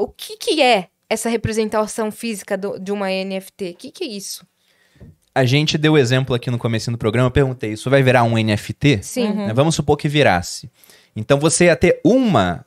o que é essa representação física de uma NFT? O que é isso? A gente deu exemplo aqui no comecinho do programa, eu perguntei, isso vai virar um NFT? Sim. Né, vamos supor que virasse. Então você ia ter uma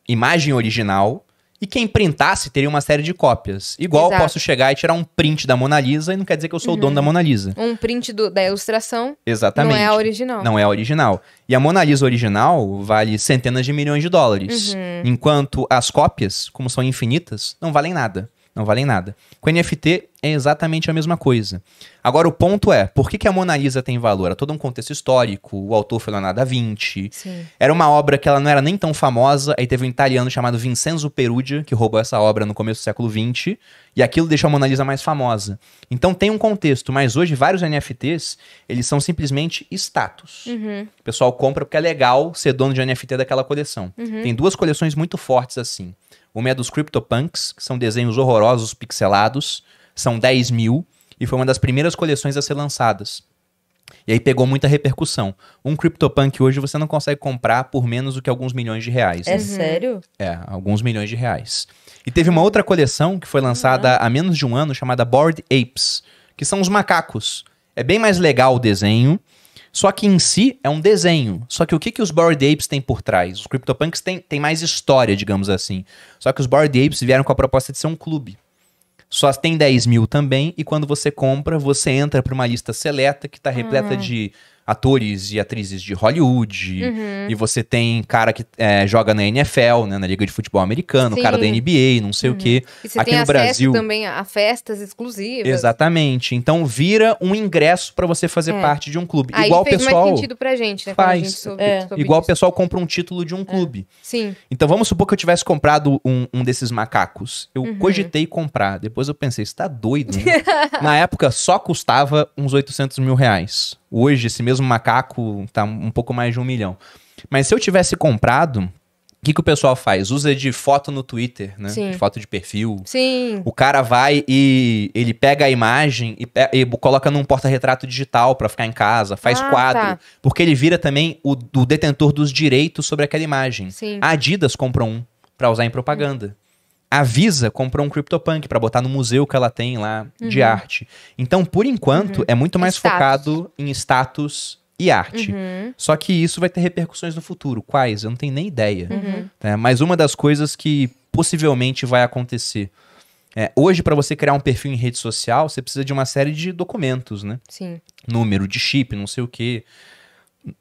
imagem original e quem printasse teria uma série de cópias. Igual eu posso chegar e tirar um print da Mona Lisa e não quer dizer que eu sou o dono da Mona Lisa. Um print da ilustração. Exatamente. Não é a original. Não é a original. E a Mona Lisa original vale centenas de milhões de dólares. Enquanto as cópias, como são infinitas, não valem nada. Não valem nada. Com NFT é exatamente a mesma coisa. Agora o ponto é, por que a Mona Lisa tem valor? Era todo um contexto histórico, o autor foi Leonardo da Vinci. Sim. Era uma obra que ela não era nem tão famosa, aí teve um italiano chamado Vincenzo Perugia, que roubou essa obra no começo do século XX, e aquilo deixou a Mona Lisa mais famosa. Então tem um contexto, mas hoje vários NFTs, eles são simplesmente status. O pessoal compra porque é legal ser dono de NFT daquela coleção. Tem duas coleções muito fortes assim. Uma é dos CryptoPunks, que são desenhos horrorosos, pixelados. São 10 mil e foi uma das primeiras coleções a ser lançadas. E aí pegou muita repercussão. Um CryptoPunk hoje você não consegue comprar por menos do que alguns milhões de reais. É sério? É, alguns milhões de reais. E teve uma outra coleção que foi lançada há menos de um ano, chamada Bored Apes, que são os macacos. É bem mais legal o desenho, só que em si é um desenho. Só que o que os Bored Apes têm por trás? Os CryptoPunks têm mais história, digamos assim. Só que os Bored Apes vieram com a proposta de ser um clube. Só tem 10 mil também, e quando você compra, você entra para uma lista seleta que está repleta de atores e atrizes de Hollywood, e você tem cara que joga na NFL, né, na Liga de Futebol Americano, cara da NBA, não sei o quê. E você Aqui tem no acesso Brasil também a festas exclusivas. Exatamente. Então vira um ingresso para você fazer parte de um clube. Aí igual o fez pessoal mais sentido pra gente, né? faz. A gente soube Igual o disso. pessoal compra um título de um clube. Sim. Então vamos supor que eu tivesse comprado um desses macacos. Eu cogitei comprar. Depois eu pensei, você tá doido, né? Na época só custava uns 800 mil reais. Hoje esse mesmo macaco tá um pouco mais de 1 milhão. Mas se eu tivesse comprado, o que o pessoal faz? Usa de foto no Twitter, né? Sim. De foto de perfil. Sim. O cara vai e ele pega a imagem e coloca num porta-retrato digital pra ficar em casa, faz quadro. Tá. Porque ele vira também o detentor dos direitos sobre aquela imagem. Sim. A Adidas comprou um pra usar em propaganda. A Visa comprou um CryptoPunk pra botar no museu que ela tem lá de arte. Então, por enquanto, é muito mais Status. focado em status e arte. Só que isso vai ter repercussões no futuro. Quais? Eu não tenho nem ideia. Mas uma das coisas que possivelmente vai acontecer. Hoje, para você criar um perfil em rede social, você precisa de uma série de documentos, né? Sim. Número de chip, não sei o quê.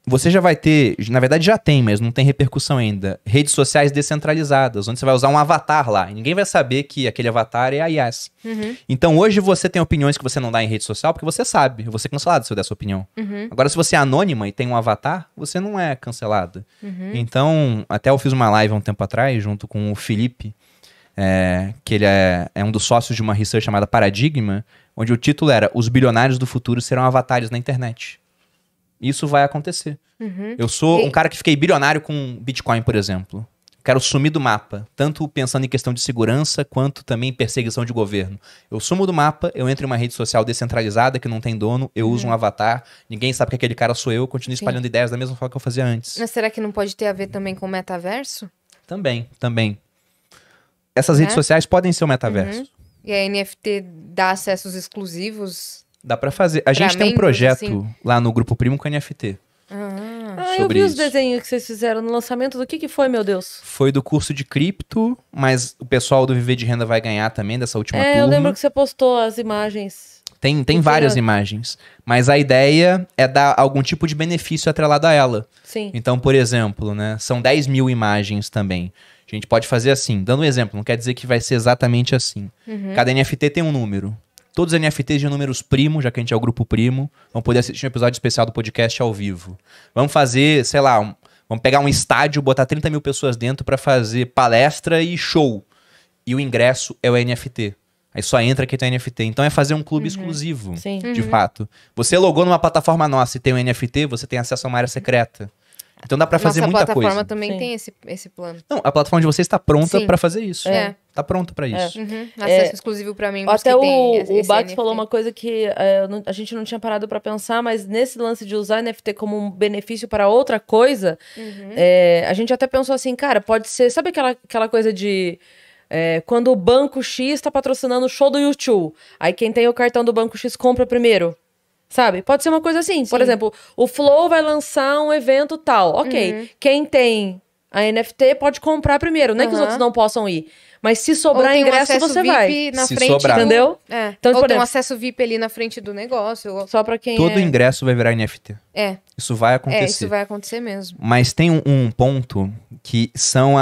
Você já vai ter, na verdade já tem, mas não tem repercussão ainda, redes sociais descentralizadas, onde você vai usar um avatar lá. E ninguém vai saber que aquele avatar é a Yas. Então hoje você tem opiniões que você não dá em rede social porque você sabe. Eu vou ser cancelado se eu der essa opinião. Agora, se você é anônima e tem um avatar, você não é cancelada. Então, até eu fiz uma live há um tempo atrás, junto com o Felipe, que ele é um dos sócios de uma research chamada Paradigma, onde o título era Os bilionários do futuro serão avatares na internet. Isso vai acontecer. Eu sou um cara que fiquei bilionário com Bitcoin, por exemplo. Quero sumir do mapa, tanto pensando em questão de segurança, quanto também em perseguição de governo. Eu sumo do mapa, eu entro em uma rede social descentralizada, que não tem dono, eu uso um avatar, ninguém sabe que aquele cara sou eu continuo espalhando ideias da mesma forma que eu fazia antes. Mas será que não pode ter a ver também com o metaverso? Também. Essas redes sociais podem ser o metaverso. E a NFT dá acessos exclusivos? Dá pra fazer. A gente tem um membros, projeto assim? lá no Grupo Primo com NFT. Eu Sobre vi os isso. desenhos que vocês fizeram no lançamento. Do que foi, meu Deus? Foi do curso de cripto, mas o pessoal do Viver de Renda vai ganhar também dessa última turma. Eu lembro que você postou as imagens. Tem várias imagens, mas a ideia é dar algum tipo de benefício atrelado a ela. Sim. Então, por exemplo, né, são 10 mil imagens também. A gente pode fazer assim, dando um exemplo, não quer dizer que vai ser exatamente assim. Cada NFT tem um número. Todos os NFTs de números primo, já que a gente é o grupo primo, vão poder assistir um episódio especial do podcast ao vivo. Vamos fazer, sei lá, vamos pegar um estádio, botar 30 mil pessoas dentro para fazer palestra e show. E o ingresso é o NFT. Aí só entra quem tem NFT. Então é fazer um clube exclusivo, Sim. de fato. Você logou numa plataforma nossa e tem um NFT, você tem acesso a uma área secreta. Então dá pra fazer Nossa muita coisa. plataforma também Sim. tem esse plano. Não, a plataforma de vocês está pronta Sim. pra fazer isso. É. Tá pronta pra isso. Acesso exclusivo pra membros Até que tem o esse Bax NFT. falou uma coisa que a gente não tinha parado pra pensar, mas nesse lance de usar NFT como um benefício para outra coisa, a gente até pensou assim, cara, pode ser... Sabe aquela coisa de... Quando o Banco X tá patrocinando o show do YouTube, aí quem tem o cartão do Banco X compra primeiro. Sabe? Pode ser uma coisa assim. Por exemplo, o Flow vai lançar um evento tal. Ok. Quem tem a NFT pode comprar primeiro. Não é que os outros não possam ir. Mas se sobrar ingresso, você vai. Na Se frente sobrar. Entendeu? Então, ou por tem um exemplo, acesso VIP ali na frente do negócio. só pra quem Todo ingresso vai virar NFT. Isso vai acontecer. Isso vai acontecer mesmo. Mas tem um ponto que são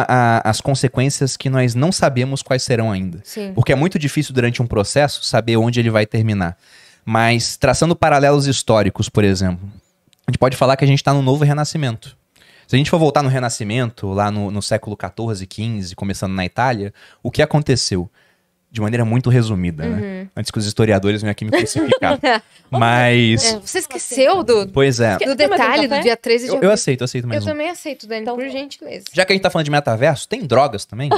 as consequências que nós não sabemos quais serão ainda. Sim. Porque é muito difícil durante um processo saber onde ele vai terminar. Mas traçando paralelos históricos, por exemplo, a gente pode falar que a gente está no novo renascimento. Se a gente for voltar no Renascimento, lá no século XIV, XV, começando na Itália, o que aconteceu? De maneira muito resumida, né? Antes que os historiadores venham aqui me crucificar. Mas... Você esqueceu do Pois é. detalhe do dia 13 de Eu abril? aceito Eu mesmo. também aceito, Dani, Então, por gentileza. Já que a gente tá falando de metaverso, tem drogas também?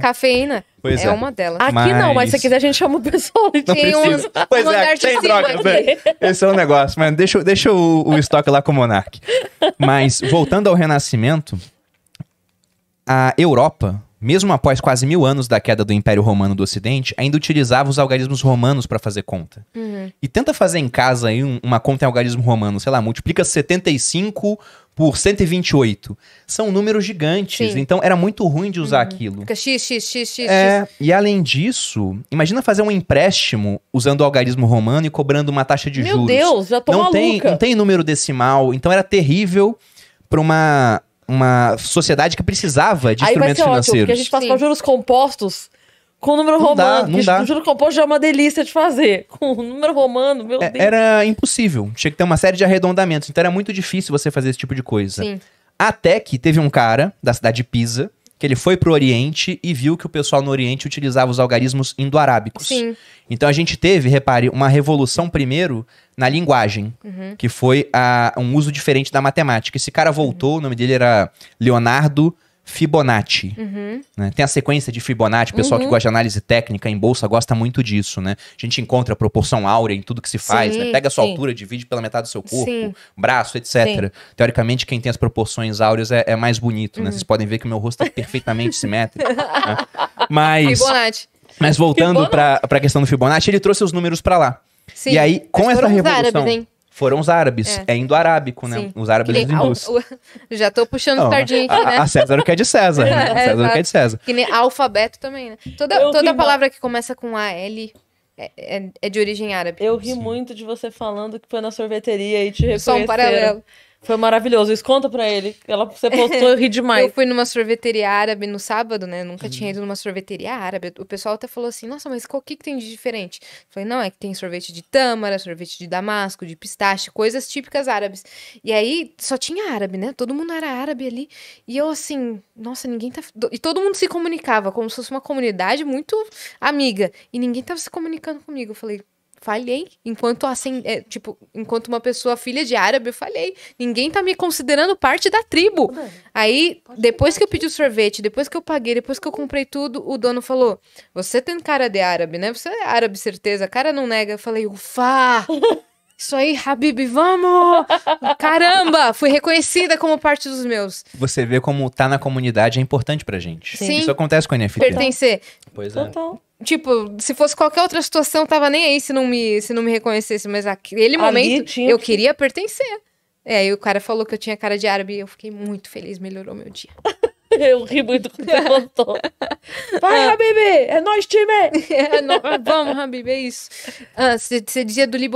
Cafeína Pois é uma delas. Aqui não, mas se quiser a gente chama o pessoal. Não Tem precisa. um Pois andar é, de tem cima drogas, aqui. velho. Esse é o negócio, mas deixa o estoque lá com o Monark. Mas, voltando ao Renascimento, a Europa, mesmo após quase 1000 anos da queda do Império Romano do Ocidente, ainda utilizava os algarismos romanos para fazer conta. E tenta fazer em casa aí uma conta em algarismo romano, sei lá, multiplica 75 por 128. São números gigantes, Sim. então era muito ruim de usar aquilo. Fica x. E além disso, imagina fazer um empréstimo usando o algarismo romano e cobrando uma taxa de Meu juros. Deus, já tô não maluca. tem número decimal, então era terrível para uma sociedade que precisava de Aí vai instrumentos ser ótimo, financeiros. porque a gente passa Sim. pra juros compostos com o número Não dá, romano. não dá. O juro composto já é uma delícia de fazer. Com o número romano, meu Deus. Era impossível. Tinha que ter uma série de arredondamentos. Então era muito difícil você fazer esse tipo de coisa. Sim. Até que teve um cara da cidade de Pisa, que ele foi pro Oriente e viu que o pessoal no Oriente utilizava os algarismos indo-arábicos. Sim. Então a gente teve, repare, uma revolução primeiro na linguagem, que foi um uso diferente da matemática. Esse cara voltou, o nome dele era Leonardo Fibonacci. Né? Tem a sequência de Fibonacci, o pessoal que gosta de análise técnica em bolsa gosta muito disso, né? A gente encontra a proporção áurea em tudo que se faz, Sim, né? Pega a sua sim. altura, divide pela metade do seu corpo, Sim. braço, etc. Teoricamente, quem tem as proporções áureas é mais bonito, né? Vocês podem ver que o meu rosto é perfeitamente simétrico. Né? Fibonacci. Mas voltando para a questão do Fibonacci, ele trouxe os números para lá. Sim. E aí, com Mas essa foram os revolução... árabes, hein? Foram os árabes. É indo-arábico, né? Sim. Os árabes Que nem hindus. Já tô puxando Não, sardinha aqui, né? a César o que é de César. Né? A César o que é de César. Que nem alfabeto também, né? Eu Toda ri palavra que começa com AL é de origem árabe. Eu ri muito de você falando que foi na sorveteria e te Só um reconheceram. paralelo. Foi maravilhoso. Isso conta pra ele. Você postou, eu ri demais. Eu fui numa sorveteria árabe no sábado, né? Nunca tinha ido numa sorveteria árabe. O pessoal até falou assim, nossa, mas o que tem de diferente? Eu falei, não, é que tem sorvete de tâmara, sorvete de damasco, de pistache, coisas típicas árabes. E aí, só tinha árabe, né? Todo mundo era árabe ali. E eu assim, nossa, ninguém tá... E todo mundo se comunicava, como se fosse uma comunidade muito amiga. E ninguém tava se comunicando comigo. Eu falei... Falhei. Enquanto uma pessoa filha de árabe, eu falhei. Ninguém tá me considerando parte da tribo. Aí, depois que eu pedi o sorvete, depois que eu paguei, depois que eu comprei tudo, o dono falou, você tem cara de árabe, né? Você é árabe, certeza. A cara não nega. Eu falei, ufa! Isso aí, Habib, vamos! Caramba! Fui reconhecida como parte dos meus. Você vê como tá na comunidade é importante pra gente. Sim. Isso acontece com o NFT. Pertencer. Pois é. Total. Tipo, se fosse qualquer outra situação, tava nem aí se não me reconhecesse. Mas naquele momento, tinha eu que- queria pertencer. Aí o cara falou que eu tinha cara de árabe e eu fiquei muito feliz, melhorou meu dia. Eu ri muito quando você postou. Vai, Habib! É nóis, time! Vamos, Habib, é isso. Você dizia do Do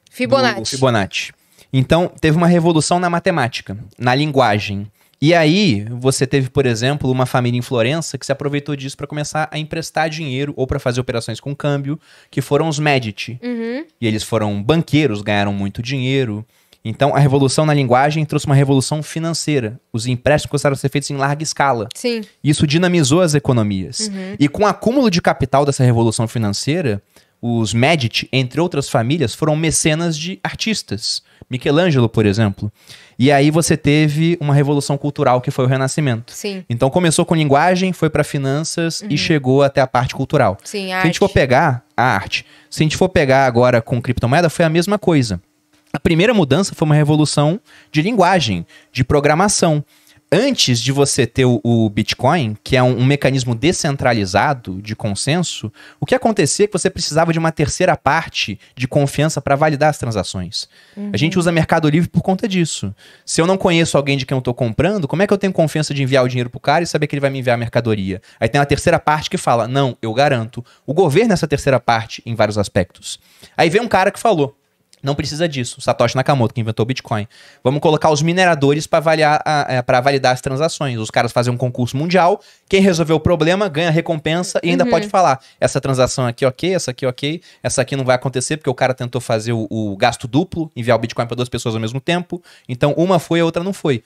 Fibonacci. Fibonacci. Então, teve uma revolução na matemática, na linguagem. E aí, você teve, por exemplo, uma família em Florença que se aproveitou disso para começar a emprestar dinheiro ou para fazer operações com câmbio, que foram os Medici. Uhum. E eles foram banqueiros, ganharam muito dinheiro. Então, a revolução na linguagem trouxe uma revolução financeira. Os empréstimos começaram a ser feitos em larga escala. Sim. Isso dinamizou as economias. E com o acúmulo de capital dessa revolução financeira, os Medici, entre outras famílias, foram mecenas de artistas. Michelangelo, por exemplo. E aí você teve uma revolução cultural que foi o Renascimento. Sim. Então começou com linguagem, foi para finanças e chegou até a parte cultural. Sim, Se a gente for pegar a arte, se a gente for pegar agora com criptomoeda, foi a mesma coisa. A primeira mudança foi uma revolução de linguagem, de programação. antes de você ter o Bitcoin, que é um mecanismo descentralizado de consenso, o que acontecia é que você precisava de uma terceira parte de confiança para validar as transações. A gente usa Mercado Livre por conta disso. Se eu não conheço alguém de quem eu estou comprando, como é que eu tenho confiança de enviar o dinheiro pro cara e saber que ele vai me enviar a mercadoria? Aí tem uma terceira parte que fala, não, eu garanto. O governo é essa terceira parte em vários aspectos. Aí vem um cara que falou, não precisa disso. Satoshi Nakamoto, que inventou o Bitcoin. Vamos colocar os mineradores para validar as transações. Os caras fazem um concurso mundial. Quem resolveu o problema ganha recompensa e ainda pode falar. Essa transação aqui ok, essa aqui ok. Essa aqui não vai acontecer porque o cara tentou fazer o gasto duplo, enviar o Bitcoin para 2 pessoas ao mesmo tempo. Então uma foi, a outra não foi.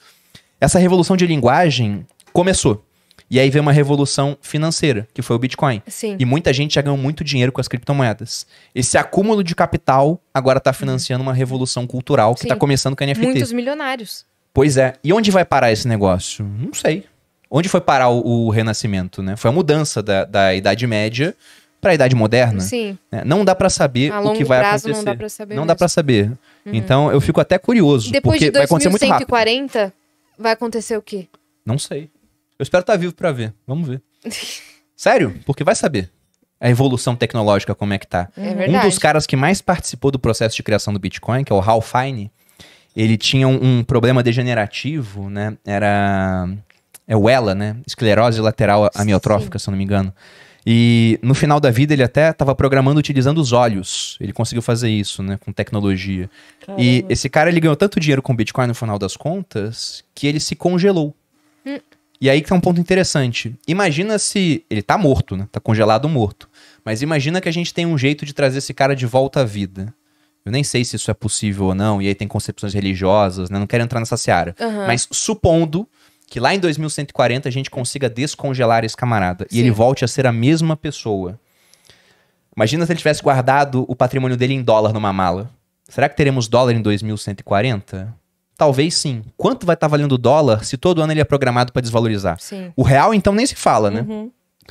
Essa revolução de linguagem começou. E aí veio uma revolução financeira, que foi o Bitcoin. Sim. E muita gente já ganhou muito dinheiro com as criptomoedas. Esse acúmulo de capital agora está financiando uma revolução cultural que está começando com a NFT. Muitos milionários. Pois é. E onde vai parar esse negócio? Não sei. Onde foi parar o renascimento, né? Foi a mudança da Idade Média para a Idade Moderna. Sim. Né? Não dá para saber A o que longo vai prazo acontecer. não dá pra saber Não dá mesmo. para saber. Então eu fico até curioso, Depois porque de vai acontecer muito rápido. 2140, vai acontecer o quê? Não sei. Eu espero estar vivo pra ver. Vamos ver. Sério? Porque vai saber. A evolução tecnológica, como é que tá. É Um verdade. dos caras que mais participou do processo de criação do Bitcoin, que é o Hal Fine, ele tinha um problema degenerativo, né? É o ELA, né? Esclerose lateral amiotrófica, se eu não me engano. E no final da vida ele até estava programando utilizando os olhos. Ele conseguiu fazer isso, né? Com tecnologia. Caramba. E esse cara, ele ganhou tanto dinheiro com o Bitcoin no final das contas, que ele se congelou. E aí que tá um ponto interessante. Imagina se... Ele tá morto, né? Tá congelado morto. Mas imagina que a gente tem um jeito de trazer esse cara de volta à vida. Eu nem sei se isso é possível ou não. E aí tem concepções religiosas, né? Não quero entrar nessa seara. Mas supondo que lá em 2140 a gente consiga descongelar esse camarada. E ele volte a ser a mesma pessoa. Imagina se ele tivesse guardado o patrimônio dele em dólar numa mala. Será que teremos dólar em 2140? Talvez sim. Quanto vai estar valendo o dólar se todo ano ele é programado para desvalorizar? Sim. O real, então, nem se fala, né?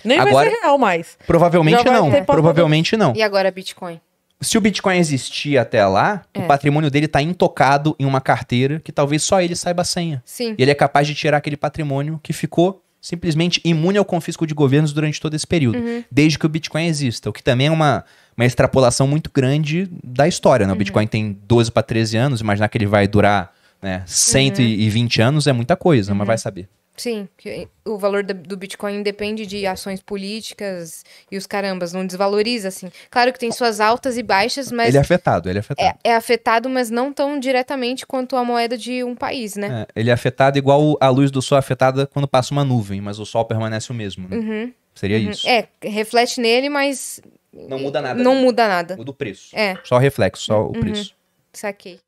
Nem Agora- vai ser real mais. Provavelmente Já vai não. ter Provavelmente não. E agora Bitcoin? Se o Bitcoin existir até lá, o patrimônio dele tá intocado em uma carteira que talvez só ele saiba a senha. Sim. E ele é capaz de tirar aquele patrimônio que ficou simplesmente imune ao confisco de governos durante todo esse período. Desde que o Bitcoin exista. O que também é uma extrapolação muito grande da história, né? O Bitcoin tem 12 para 13 anos. Imaginar que ele vai durar, né, 120 anos é muita coisa, mas vai saber. Sim, que o valor do Bitcoin depende de ações políticas e os carambas, não desvaloriza, assim. Claro que tem suas altas e baixas, mas Ele é afetado, ele é afetado. é afetado, mas não tão diretamente quanto a moeda de um país, né? Ele é afetado igual a luz do sol é afetada quando passa uma nuvem, mas o sol permanece o mesmo, né? Seria isso. Reflete nele, mas Não muda nada. não muda nada. Muda o preço. É. Só o reflexo, só o preço. Saquei.